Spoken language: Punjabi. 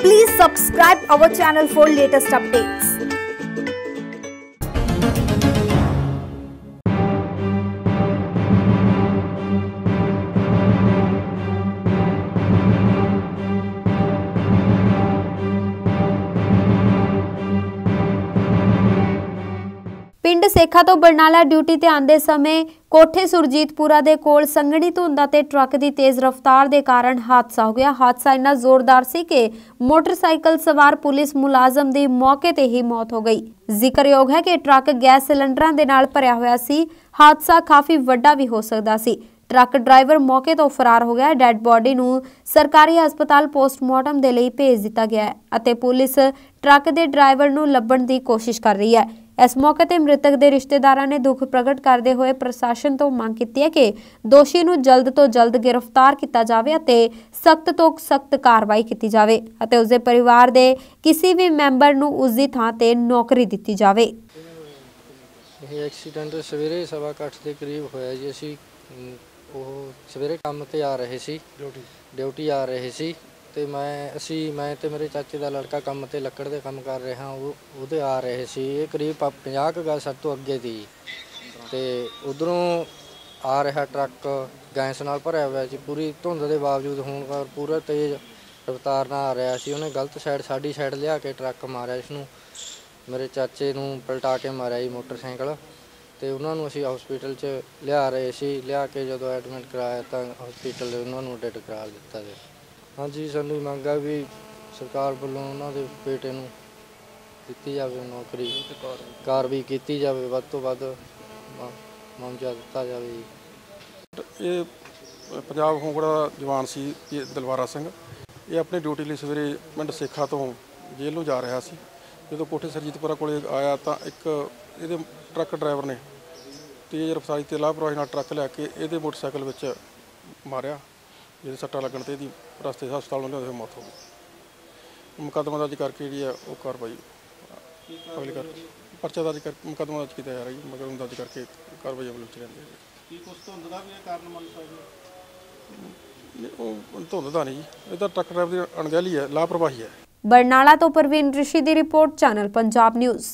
Please subscribe our channel for latest updates. ਪਿੰਡ ਸੇਖਾ ਤੋਂ ਬਰਨਾਲਾ ਡਿਊਟੀ ਤੇ ਆਂਦੇ ਸਮੇਂ ਕੋਠੇ ਸੁਰਜੀਤਪੁਰਾ ਦੇ ਕੋਲ ਸੰਘਣੀ ਧੁੰਦ ਅਤੇ ਟਰੱਕ ਦੀ ਤੇਜ਼ ਰਫ਼ਤਾਰ ਦੇ ਕਾਰਨ ਹਾਦਸਾ ਹੋ ਗਿਆ। ਹਾਦਸਾ ਇੰਨਾ ਜ਼ੋਰਦਾਰ ਸੀ ਕਿ ਮੋਟਰਸਾਈਕਲ ਸਵਾਰ ਪੁਲਿਸ ਮੁਲਾਜ਼ਮ ਦੀ ਮੌਕੇ ਤੇ ਹੀ ਮੌਤ ਹੋ ਗਈ। ਜ਼ਿਕਰਯੋਗ ਹੈ ਕਿ ਟਰੱਕ ਗੈਸ ਸਿਲੰਡਰਾਂ ਦੇ ਨਾਲ ਭਰਿਆ ਹੋਇਆ ਸੀ। ਹਾਦਸਾ ਕਾਫੀ ਵੱਡਾ ਵੀ ਹੋ ਸਕਦਾ ਸੀ। ਟਰੱਕ ਡਰਾਈਵਰ ਮੌਕੇ ਤੋਂ ਫਰਾਰ ਹੋ ਗਿਆ। ਡੈਡ ਬੋਡੀ ਨੂੰ ਸਰਕਾਰੀ ਹਸਪਤਾਲ ਪੋਸਟਮਾਰਟਮ ਦੇ ਲਈ ਭੇਜ ਦਿੱਤਾ ਗਿਆ ਹੈ ਅਤੇ ਪੁਲਿਸ ਟਰੱਕ ਦੇ ਡਰਾਈਵਰ ਨੂੰ ਲੱਭਣ ਦੀ ਕੋਸ਼ਿਸ਼ ਕਰ ਰਹੀ ਹੈ। इस मौके ते मृतक के रिश्तेदारां ने दुख प्रगट करते हुए प्रशासन तो मांग की है कि दोषी नूं जल्द तो जल्द गिरफ्तार किया जाए अते सख्त तो सख्त कार्रवाई की जाए अते उसदे परिवार दे किसी भी मैंबर नूं उसदी थां ते नौकरी दित्ती जाए। ਇਹ ਐਕਸੀਡੈਂਟ ਸਵੇਰੇ 8:15 ਦੇ ਕਰੀਬ ਹੋਇਆ ਜੀ। ਅਸੀਂ ਉਹ ਸਵੇਰੇ ਕੰਮ ਤੇ ਆ ਰਹੇ ਸੀ, ਡਿਊਟੀ ਆ ਰਹੇ ਸੀ ਤੇ ਮੈਂ ਤੇ ਮੇਰੇ ਚਾਚੇ ਦਾ ਲੜਕਾ ਕੰਮ ਤੇ ਲੱਕੜ ਦੇ ਕੰਮ ਕਰ ਰਹੇ ਹਾਂ। ਉਹਦੇ ਆ ਰਹੇ ਸੀ। ਇਹ ਕਰੀਬ 50 ਕੁ ਗਜ਼ ਸਾਡੇ ਤੋਂ ਅੱਗੇ ਦੀ ਤੇ ਉਧਰੋਂ ਆ ਰਿਹਾ ਟਰੱਕ ਗੈਸ ਨਾਲ ਭਰਿਆ ਹੋਇਆ ਸੀ। ਪੂਰੀ ਧੁੰਦ ਦੇ ਬਾਵਜੂਦ ਹੋਣ ਕਰ ਪੂਰਾ ਤੇਜ਼ ਰਫ਼ਤਾਰ ਨਾਲ ਆ ਰਿਹਾ ਸੀ। ਉਹਨੇ ਗਲਤ ਸਾਡੀ ਸਾਈਡ ਲਿਆ ਕੇ ਟਰੱਕ ਮਾਰਿਆ। ਇਸਨੂੰ ਮੇਰੇ ਚਾਚੇ ਨੂੰ ਪਲਟਾ ਕੇ ਮਾਰਿਆ ਜੀ ਮੋਟਰਸਾਈਕਲ ਤੇ ਉਹਨਾਂ ਨੂੰ ਅਸੀਂ ਹਸਪੀਟਲ 'ਚ ਲਿਆ ਰਹੇ ਸੀ। ਲਿਆ ਕੇ ਜਦੋਂ ਐਡਮਿਟ ਕਰਾਇਆ ਤਾਂ ਹਸਪੀਟਲ ਉਹਨਾਂ ਨੂੰ ਡੈਡ ਕਰਾ ਦਿੱਤਾ ਗਿਆ। ਹਾਂਜੀ, ਸਾਨੂੰ ਮੰਗ ਆ ਵੀ ਸਰਕਾਰ ਵੱਲੋਂ ਉਹਨਾਂ ਦੇ ਬੇਟੇ ਨੂੰ ਦਿੱਤੀ ਜਾਵੇ ਨੌਕਰੀ, ਕਾਰਵਾਈ ਕੀਤੀ ਜਾਵੇ, ਵੱਧ ਤੋਂ ਵੱਧ ਮੁਆਵਜ਼ਾ ਦਿੱਤਾ ਜਾਵੇ ਜੀ। ਇਹ ਪੰਜਾਬ ਹੋਂਗੜਾ ਜਵਾਨ ਸੀ ਦਿਲਵਾਰਾ ਸਿੰਘ। ਇਹ ਆਪਣੀ ਡਿਊਟੀ ਲਈ ਸਵੇਰੇ ਪਿੰਡ ਸੇਖਾ ਤੋਂ ਜੇਲ੍ਹ ਨੂੰ ਜਾ ਰਿਹਾ ਸੀ। ਜਦੋਂ ਕੋਠੇ ਸਰਜੀਤਪੁਰਾ ਕੋਲ ਆਇਆ ਤਾਂ ਇੱਕ ਇਹਦੇ ਟਰੱਕ ਡਰਾਈਵਰ ਨੇ ਤੇਜ਼ ਰਫ਼ਤਾਰੀ ਤੇ ਲਾਪਰਵਾਹੀ ਨਾਲ ਟਰੱਕ ਲਿਆ ਕੇ ਇਹਦੇ ਮੋਟਰਸਾਈਕਲ ਵਿੱਚ ਮਾਰਿਆ, ਜਿਹਦੇ ਸੱਟਾਂ ਲੱਗਣ ਤੇ ਇਹਦੀ ਰਸਤੇ ਹਸਪਤਾਲ ਨੂੰ ਲਿਆਉਂਦੇ ਹੋਏ ਮੌਤ ਹੋ ਗਈ। ਮੁਕੱਦਮਾ ਦਰਜ ਕਰਕੇ ਜਿਹੜੀ ਆ ਉਹ ਕਾਰਵਾਈ ਅਗਲੀ ਪਰਚਾ ਦਰਜ ਕਰਕੇ ਮੁਕੱਦਮਾ ਦਰਜ ਕੀਤਾ ਜਾ ਰਿਹਾ ਜੀ। ਮੁਕੱਦਮਾ ਦਰਜ ਕਰਕੇ ਕਾਰਵਾਈ ਅਮਲ ਵਿੱਚ ਰਹਿੰਦੀ ਹੈ। ਕੀ ਕੁਛ ਧੁੰਦ ਦਾ ਵੀ ਇਹ ਕਾਰਨ ਮੰਨ ਸਕਦੇ? ਉਹ ਧੁੰਦ ਦਾ ਨਹੀਂ ਜੀ, ਇਹਦਾ ਟਰੱਕ ਡਰਾਈਵਰ ਦੀ ਅਣਗਹਿਲੀ ਹੈ, ਲਾਪਰਵਾਹੀ ਹੈ। बरनाला तो परवीन ऋषि की रिपोर्ट, चैनल पंजाब न्यूज़।